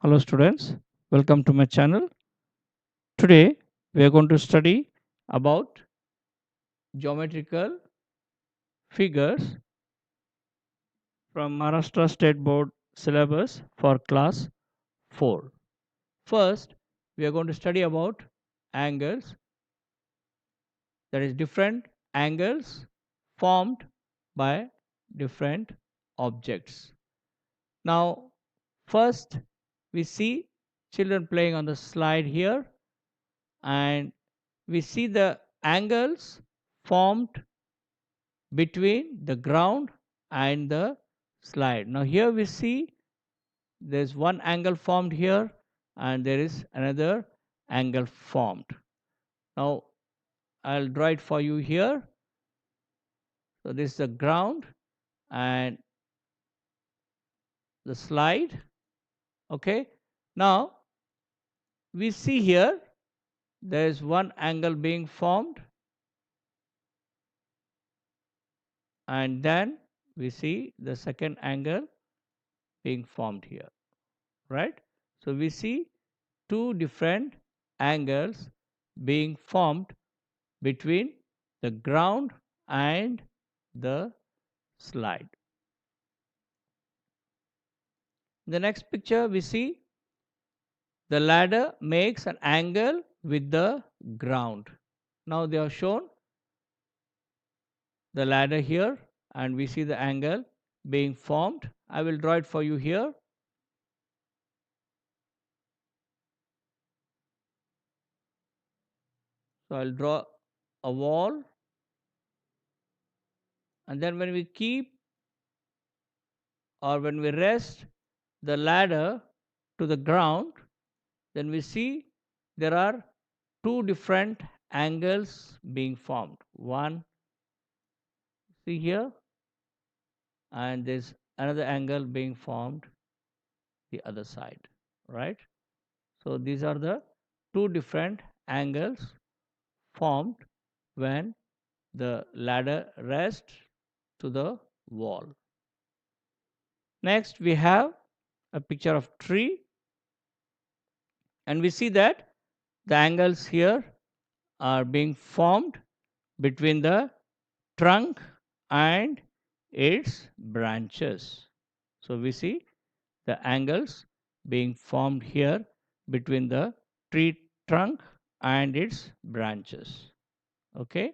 Hello students, welcome to my channel. Today we are going to study about geometrical figures from Maharashtra State Board syllabus for class 4. First, we are going to study about angles, that is different angles formed by different objects. Now, first we see children playing on the slide here, and we see the angles formed between the ground and the slide. Now here we see there's one angle formed here and there is another angle formed. Now I'll draw it for you here. So this is the ground and the slide. Okay. Now we see here there is one angle being formed, and then we see the second angle being formed here, right? So we see two different angles being formed between the ground and the slide. In the next picture we see the ladder makes an angle with the ground. Now they have shown the ladder here and we see the angle being formed. I will draw it for you here. So I'll draw a wall, and then when we keep or when we rest the ladder to the ground, then we see there are two different angles being formed. One, see here, and there's another angle being formed the other side, right? So these are the two different angles formed when the ladder rests to the wall. Next we have a picture of tree, and we see that the angles here are being formed between the trunk and its branches. So we see the angles being formed here between the tree trunk and its branches. Okay.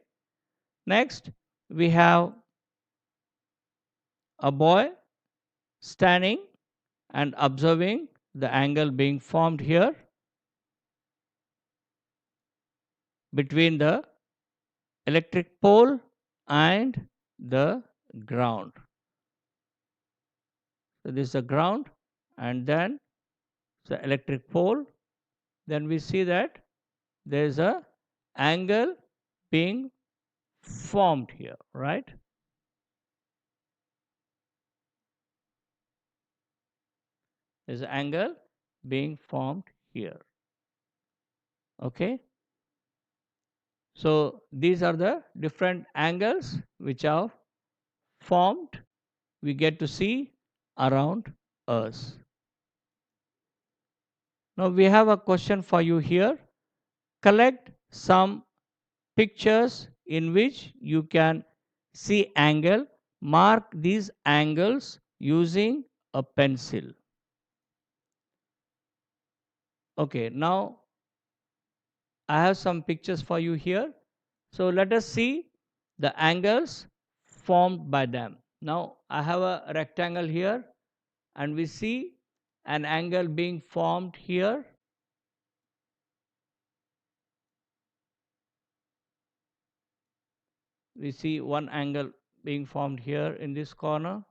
Next, we have a boy standing and observing the angle being formed here between the electric pole and the ground. So this is the ground, and then the electric pole. Then we see that there is a angle being formed here, right? There's an angle being formed here. Okay. So these are the different angles which are formed. We get to see around us. Now we have a question for you here. Collect some pictures in which you can see angle. Mark these angles using a pencil. Okay, now I have some pictures for you here. So let us see the angles formed by them. Now I have a rectangle here, and we see an angle being formed here. We see one angle being formed here in this corner.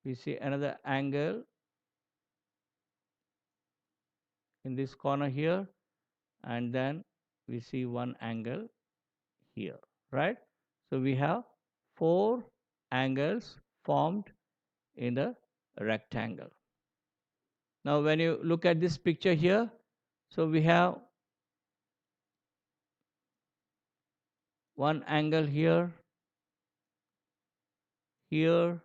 We see another angle in this corner here, and then we see one angle here, right? So we have four angles formed in the rectangle. Now when you look at this picture here, so we have one angle here, here,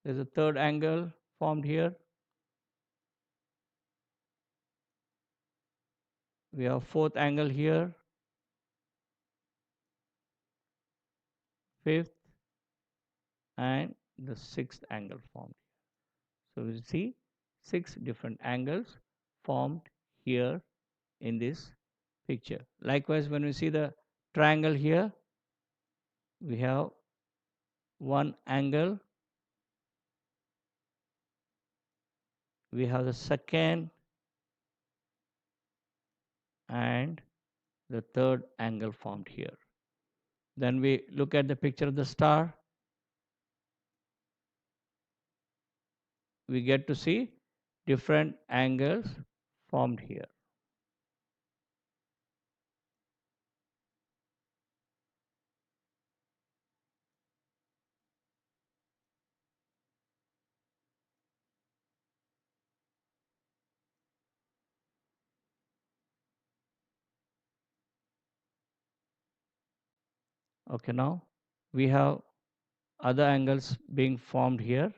There's a third angle formed here. We have fourth angle here, fifth, and the sixth angle formed. So we see 6 different angles formed here in this picture. Likewise, when we see the triangle here, we have one angle, we have the second and the third angle formed here. Then we look at the picture of the star. We get to see different angles formed here. Okay, now we have other angles being formed here.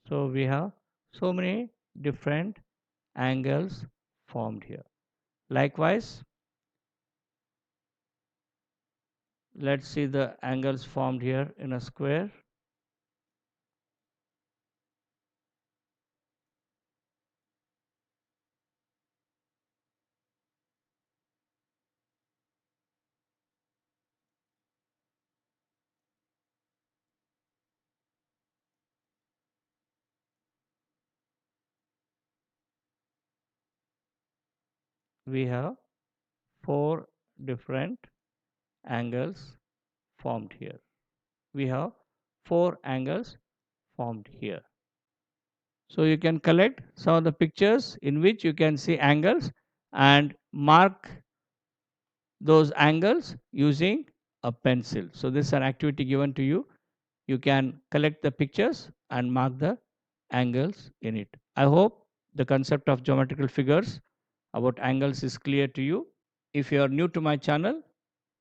So we have so many different angles formed here. Likewise, let's see the angles formed here in a square. We have 4 different angles formed here. We have 4 angles formed here. So you can collect some of the pictures in which you can see angles and mark those angles using a pencil. So this is an activity given to you. You can collect the pictures and mark the angles in it. I hope the concept of geometrical figures about angles is clear to you. If you are new to my channel,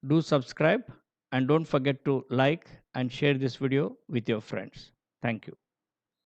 do subscribe and don't forget to like and share this video with your friends. Thank you.